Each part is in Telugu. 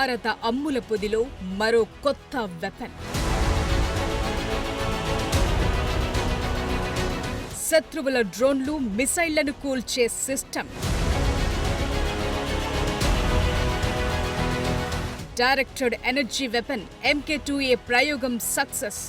భారత అమ్ముల పొదిలో మరో కొత్త వెపన్. శత్రువుల డ్రోన్లు, మిసైళ్లను కూల్చే system. Directed energy weapon MK2A ప్రయోగం సక్సెస్.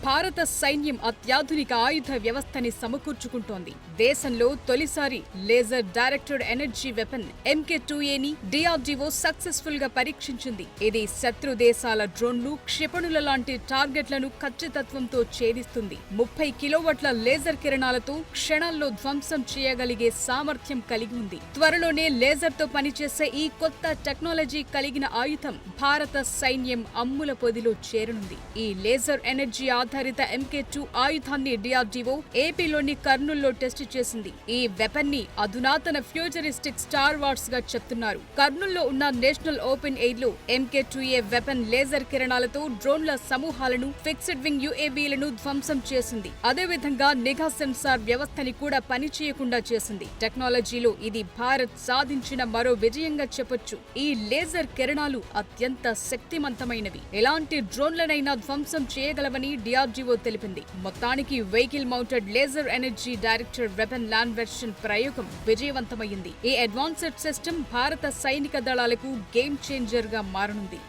భారత సైన్యం అత్యాధునిక ఆయుధ వ్యవస్థని సమకూర్చుకుంటోంది. దేశంలో తొలిసారి లేజర్ డైరెక్టెడ్ ఎనర్జీ వెపన్ MK2Aని DRDO సక్సెస్ఫుల్ గా పరీక్షించింది. ఇది శత్రు దేశాల డ్రోన్లు, క్షిపణుల లాంటి టార్గెట్లను ఖచ్చితత్వంతో ఛేదిస్తుంది. 30 కిలోవాట్ల లేజర్ కిరణాలతో క్షణాల్లో ధ్వంసం చేయగలిగే సామర్థ్యం కలిగి ఉంది. త్వరలోనే లేజర్ తో పనిచేసే ఈ కొత్త టెక్నాలజీ కలిగిన ఆయుధం భారత సైన్యం అమ్ముల పొదిలో చేరనుంది. ఈ లేజర్ ఎనర్జీ ఆధారిత MK2 ఆయుధాన్ని DRDO ఏపీలోని కర్నూల్లో టెస్ట్ చేసింది. ఈ వెపన్ ని అధునాతన ఫ్యూచరిస్టిక్ స్టార్ వార్స్ గా చెప్తున్నారు. కర్నూల్లో ఉన్న నేషనల్ ఓపెన్ ఎయిర్ లో MK2A వెపన్ లేజర్ కిరణాలతో డ్రోన్ల సమూహాలను, ఫిక్స్డ్ వింగ్ UAVలను ధ్వంసం చేసింది. అదేవిధంగా నిఘా సెన్సార్ వ్యవస్థని కూడా పనిచేయకుండా చేసింది. టెక్నాలజీలో ఇది భారత్ సాధించిన మరో విజయంగా చెప్పొచ్చు. ఈ లేజర్ కిరణాలు అత్యంత శక్తివంతమైనవి. ఎలాంటి డ్రోన్లనైనా ధ్వంసం చేయగలవని DRDO తెలిపింది. మొత్తానికి vehicle mounted laser energy directed weapon land version ప్రయోగం విజయవంతమైంది. ఈ అడ్వాన్స్డ్ సిస్టమ్ భారత సైనిక దళాలకు గేమ్ చేంజర్ గా మారనుంది.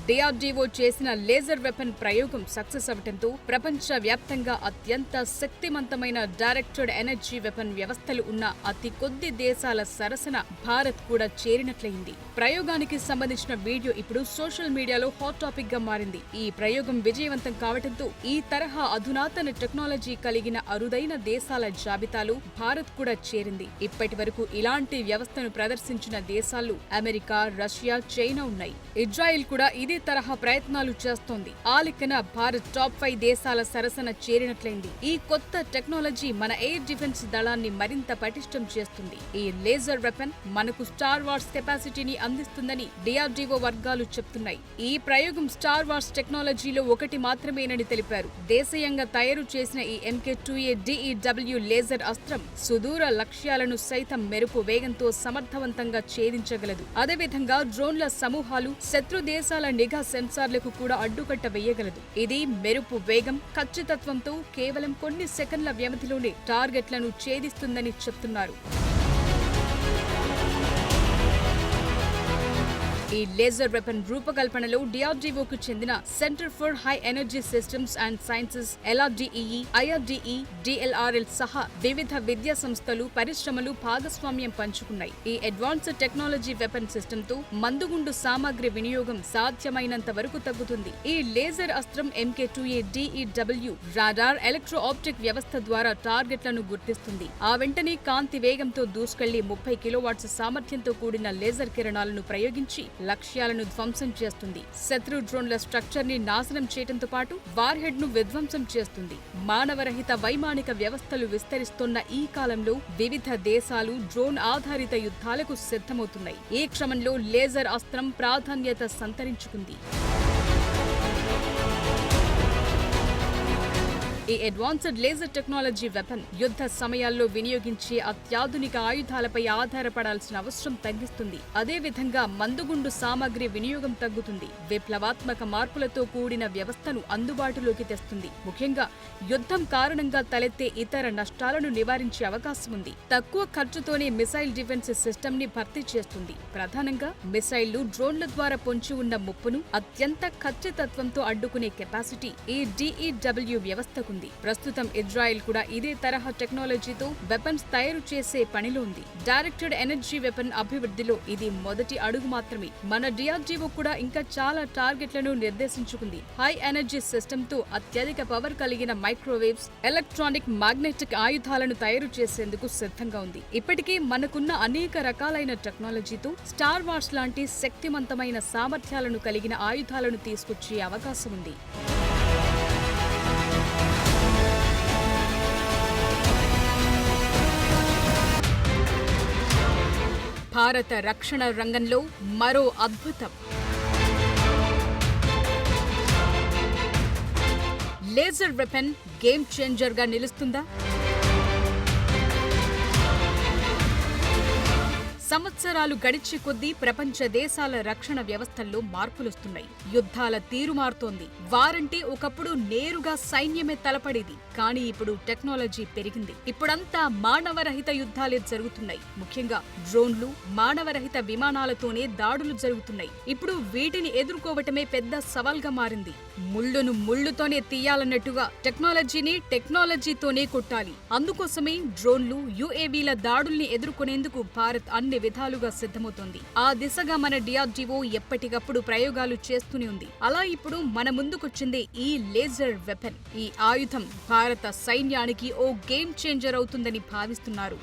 DRDO చేసిన లేజర్ వెపన్ ప్రయోగం సక్సెస్ అవటంతో ప్రపంచ వ్యాప్తంగా అత్యంత శక్తివంతమైన డైరెక్టెడ్ ఎనర్జీ వెపన్ వ్యవస్థలు ఉన్న అతి కొద్ది దేశాల సరసన భారత్ కూడా చేరినట్లయింది. ప్రయోగానికి సంబంధించిన వీడియో ఇప్పుడు సోషల్ మీడియాలో హాట్ టాపిక్ గా మారింది. ఈ ప్రయోగం విజయవంతం కావటంతో ఈ తరహా అధునాతన టెక్నాలజీ కలిగిన అరుదైన దేశాల జాబితాలో భారత్ కూడా చేరింది. ఇప్పటి వరకు ఇలాంటి వ్యవస్థను ప్రదర్శించిన దేశాలు అమెరికా, రష్యా, చైనా ఉన్నాయి. ఇజ్రాయెల్ కూడా ఇదే తరహా ప్రయత్నాలు చేస్తోంది. ఆ లెక్కన భారత్ టాప్ 5 దేశాల సరసన చేరినట్లయింది. ఈ కొత్త టెక్నాలజీ మన ఎయిర్ డిఫెన్స్ దళాన్ని మరింత పటిష్టం చేస్తుంది. ఈ లేజర్ వెపన్ మనకు స్టార్ వార్స్ కెపాసిటీని అందిస్తుందని DRDO వర్గాలు చెప్తున్నాయి. ఈ ప్రయోగం స్టార్ వార్స్ టెక్నాలజీలో ఒకటి మాత్రమేనని తెలిపారు. దేశీయంగా తయారు చేసిన ఈ MK2A DEW లేజర్ అస్త్రం సుదూర లక్ష్యాలను సైతం మెరుపు వేగంతో సమర్థవంతంగా ఛేదించగలదు. అదేవిధంగా డ్రోన్ల సమూహాలు, శత్రు దేశాల నిఘా సెన్సార్లకు కూడా అడ్డుకట్ట వేయగలదు. ఇది మెరుపు వేగం, ఖచ్చితత్వంతో కేవలం కొన్ని సెకన్ల వ్యవధిలోనే టార్గెట్లను ఛేదిస్తుందని చెప్తున్నారు. ఈ లేజర్ వెపన్ రూపకల్పనలో DRDOకు చెందిన centre for high energy systems and sciences LRDEE, IRDE, DLRL సహా వివిధ విద్యా సంస్థలు, పరిశ్రమలు భాగస్వామ్యం పంచుకున్నాయి. ఈ అడ్వాన్స్డ్ టెక్నాలజీ వెపన్ సిస్టమ్ తో మందుగుండు సామాగ్రి వినియోగం సాధ్యమైనంత వరకు తగ్గుతుంది. ఈ లేజర్ అస్త్రం MK2A DEW radar, electro optic వ్యవస్థ ద్వారా టార్గెట్లను గుర్తిస్తుంది. ఆ వెంటనే కాంతి వేగంతో దూసుకెళ్లి 30 కిలోవాట్స్ సామర్థ్యంతో కూడిన లేజర్ కిరణాలను ప్రయోగించి లక్ష్యాలను ధ్వంసం చేస్తుంది. శత్రు డ్రోన్ల స్ట్రక్చర్ ని నాశనం చేయడంతో పాటు వార్ హెడ్ ను విధ్వంసం చేస్తుంది. మానవరహిత వైమానిక వ్యవస్థలు విస్తరిస్తున్న ఈ కాలంలో వివిధ దేశాలు డ్రోన్ ఆధారిత యుద్ధాలకు సిద్ధమవుతున్నాయి. ఈ క్రమంలో లేజర్ అస్త్రం ప్రాధాన్యత సంతరించుకుంది. ఈ అడ్వాన్స్డ్ లేజర్ టెక్నాలజీ వెపన్ యుద్ధ సమయాల్లో వినియోగించే అత్యాధునిక ఆయుధాలపై ఆధారపడాల్సిన అవసరం తగ్గిస్తుంది. అదేవిధంగా మందుగుండు సామాగ్రి వినియోగం తగ్గుతుంది. విప్లవాత్మక మార్పులతో కూడిన వ్యవస్థను అందుబాటులోకి తెస్తుంది. ముఖ్యంగా యుద్ధం కారణంగా తలెత్తే ఇతర నష్టాలను నివారించే అవకాశం ఉంది. తక్కువ ఖర్చుతోనే మిసైల్ డిఫెన్స్ సిస్టమ్ ని భర్తీ చేస్తుంది. ప్రధానంగా మిసైళ్లు, డ్రోన్ల ద్వారా పొంచి ఉన్న ముప్పును అత్యంత ఖచ్చితత్వంతో అడ్డుకునే కెపాసిటీ ఈ DEW వ్యవస్థకు. ప్రస్తుతం ఇజ్రాయెల్ కూడా ఇదే తరహా టెక్నాలజీతో వెపన్స్ తయారు చేసే పనిలో ఉంది. డైరెక్టెడ్ ఎనర్జీ వెపన్ అభివృద్ధిలో ఇది మొదటి అడుగు మాత్రమే. మన DRDO కూడా ఇంకా చాలా టార్గెట్లను నిర్దేశించుకుంది. హై ఎనర్జీ సిస్టమ్ తో అత్యధిక పవర్ కలిగిన మైక్రోవేవ్స్, ఎలక్ట్రానిక్, మాగ్నెటిక్ ఆయుధాలను తయారు చేసేందుకు సిద్ధంగా ఉంది. ఇప్పటికే మనకున్న అనేక రకాలైన టెక్నాలజీతో స్టార్ వార్స్ లాంటి శక్తివంతమైన సామర్థ్యాలను కలిగిన ఆయుధాలను తీసుకొచ్చే అవకాశం ఉంది. భారత రక్షణ రంగంలో మరో అద్భుతం. లేజర్ వెపన్ గేమ్ చేంజర్ గా నిలుస్తుందా? సంవత్సరాలు గడిచే కొద్దీ ప్రపంచ దేశాల రక్షణ వ్యవస్థల్లో మార్పులొస్తున్నాయి. యుద్ధాల తీరు మారుతోంది. వారంటే ఒకప్పుడు నేరుగా సైన్యమే తలపడేది. కానీ ఇప్పుడు టెక్నాలజీ పెరిగింది. ఇప్పుడంతా మానవరహిత యుద్ధాలే జరుగుతున్నాయి. ముఖ్యంగా డ్రోన్లు, మానవరహిత విమానాలతోనే దాడులు జరుగుతున్నాయి. ఇప్పుడు వీటిని ఎదుర్కోవటమే పెద్ద సవాల్గా మారింది. ముళ్ళును ముళ్ళుతోనే తీయాలన్నట్టుగా టెక్నాలజీని టెక్నాలజీతోనే కొట్టాలి. అందుకోసమే డ్రోన్లు, యుఏవీల దాడుల్ని ఎదుర్కొనేందుకు భారత్ అన్ని విధాలుగా సిద్ధమవుతోంది. ఆ దిశగా మన డిఆర్డీఓ ఎప్పటికప్పుడు ప్రయోగాలు చేస్తూనే ఉంది. అలా ఇప్పుడు మన ముందుకొచ్చిందే ఈ లేజర్ వెపన్. ఈ ఆయుధం భారత సైన్యానికి ఓ గేమ్ చేంజర్ అవుతుందని భావిస్తున్నారు.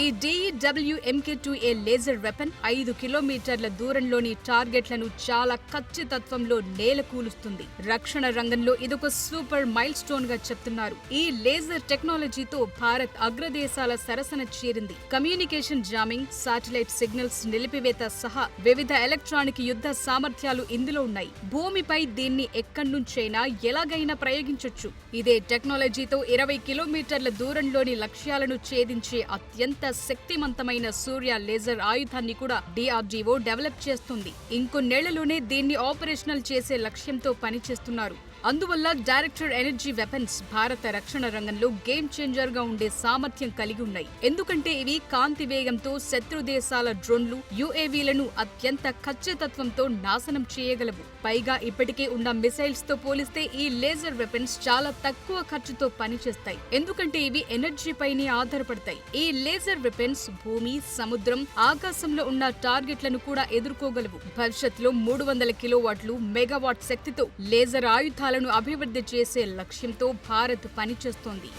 ఈ DEW MK2A లేజర్ వెపన్ 5 కిలోమీటర్ల దూరంలోని టార్గెట్లను చాలా ఖచ్చితత్వంలో నేలకూలుస్తుంది. రక్షణ రంగంలో ఇదొక సూపర్ మైల్ స్టోన్ గా చెప్తున్నారు. ఈ లేజర్ టెక్నాలజీతో భారత్ అగ్రదేశాల సరసన చేరింది. కమ్యూనికేషన్ జామింగ్, శాటిలైట్ సిగ్నల్స్ నిలిపివేత సహా వివిధ ఎలక్ట్రానిక్ యుద్ధ సామర్థ్యాలు ఇందులో ఉన్నాయి. భూమిపై దీన్ని ఎక్కడ్నుంచైనా ఎలాగైనా ప్రయోగించొచ్చు. ఇదే టెక్నాలజీతో 20 కిలోమీటర్ల దూరంలోని లక్ష్యాలను ఛేదించే అత్యంత శక్తివంతమైన సూర్య లేజర్ ఆయుధాన్ని కూడా డిఆర్డీఓ డెవలప్ చేస్తుంది. ఇంకొన్నేళ్లలోనే దీన్ని ఆపరేషనల్ చేసే లక్ష్యంతో పనిచేస్తున్నారు. అందువల్ల డైరెక్టెడ్ ఎనర్జీ వెపన్స్ భారత రక్షణ రంగంలో గేమ్ చేంజర్ గా ఉండే సామర్థ్యం కలిగి ఉన్నాయి. ఎందుకంటే ఇవి కాంతి వేగంతో శత్రు దేశాల డ్రోన్లు, యుఏవీలను అత్యంత ఖచ్చితత్వంతో నాశనం చేయగలవు. పైగా ఇప్పటికే ఉన్న మిసైల్స్ తో పోలిస్తే ఈ లేజర్ వెపన్స్ చాలా తక్కువ ఖర్చుతో పనిచేస్తాయి. ఎందుకంటే ఇవి ఎనర్జీ పైనే ఆధారపడతాయి. ఈ లేజర్ వెపన్స్ భూమి, సముద్రం, ఆకాశంలో ఉన్న టార్గెట్లను కూడా ఎదుర్కోగలవు. భవిష్యత్తులో 300 కిలోవాట్లు, మెగావాట్ శక్తితో లేజర్ ఆయుధాలను అభివృద్ధి చేసే లక్ష్యంతో భారత్ పనిచేస్తోంది.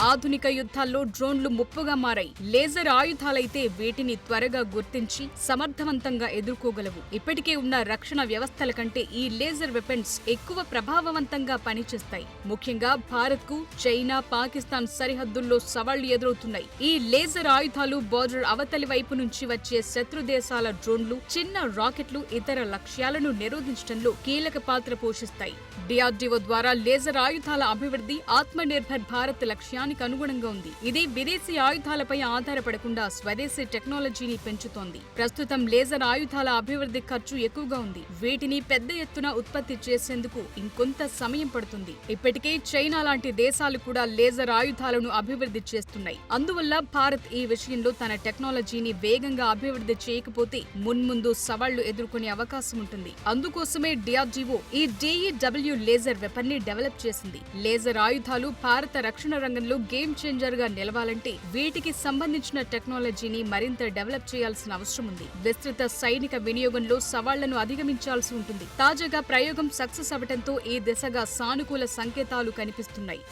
ఆధునిక యుద్ధాల్లో డ్రోన్లు ముప్పుగా మారాయి. లేజర్ ఆయుధాలైతే వీటిని త్వరగా గుర్తించి సమర్థవంతంగా ఎదుర్కోగలవు. ఇప్పటికే ఉన్న రక్షణ వ్యవస్థల కంటే ఈ లేజర్ వెపన్స్ ఎక్కువ ప్రభావవంతంగా పనిచేస్తాయి. ముఖ్యంగా భారత్ కు చైనా, పాకిస్తాన్ సరిహద్దుల్లో సవాళ్లు ఎదురవుతున్నాయి. ఈ లేజర్ ఆయుధాలు బోర్డర్ అవతలి వైపు నుంచి వచ్చే శత్రు దేశాల డ్రోన్లు, చిన్న రాకెట్లు ఇతర లక్ష్యాలను నిరోధించడంలో కీలక పాత్ర పోషిస్తాయి. డిఆర్డీఓ ద్వారా లేజర్ ఆయుధాల అభివృద్ధి ఆత్మనిర్భర్ భారత్ లక్ష్యాన్ని అనుగుణంగా ఉంది. ఇది విదేశీ ఆయుధాలపై ఆధారపడకుండా స్వదేశీ టెక్నాలజీని పెంచుతోంది. ప్రస్తుతం లేజర్ ఆయుధాల అభివృద్ధి ఖర్చు ఎక్కువగా ఉంది. వీటిని పెద్ద ఎత్తున ఉత్పత్తి చేసేందుకు ఇంకొంత సమయం పడుతుంది. ఇప్పటికే చైనా లాంటి దేశాలు కూడా లేజర్ ఆయుధాలను అభివృద్ధి చేస్తున్నాయి. అందువల్ల భారత్ ఈ విషయంలో తన టెక్నాలజీని వేగంగా అభివృద్ధి చేయకపోతే మున్ముందు సవాళ్లు ఎదుర్కొనే అవకాశం ఉంటుంది. అందుకోసమే డిఆర్డీఓ ఈ DEW లేజర్ వెపన్ ని డెవలప్ చేసింది. లేజర్ ఆయుధాలు భారత రక్షణ రంగంలో గేమ్ చేంజర్ గా నిలవాలంటే వీటికి సంబంధించిన టెక్నాలజీని మరింత డెవలప్ చేయాల్సిన అవసరం ఉంది. విస్తృత సైనిక వినియోగంలో సవాళ్లను అధిగమించాల్సి ఉంటుంది. తాజాగా ప్రయోగం సక్సెస్ అవడంతో ఈ దిశగా సానుకూల సంకేతాలు కనిపిస్తున్నాయి.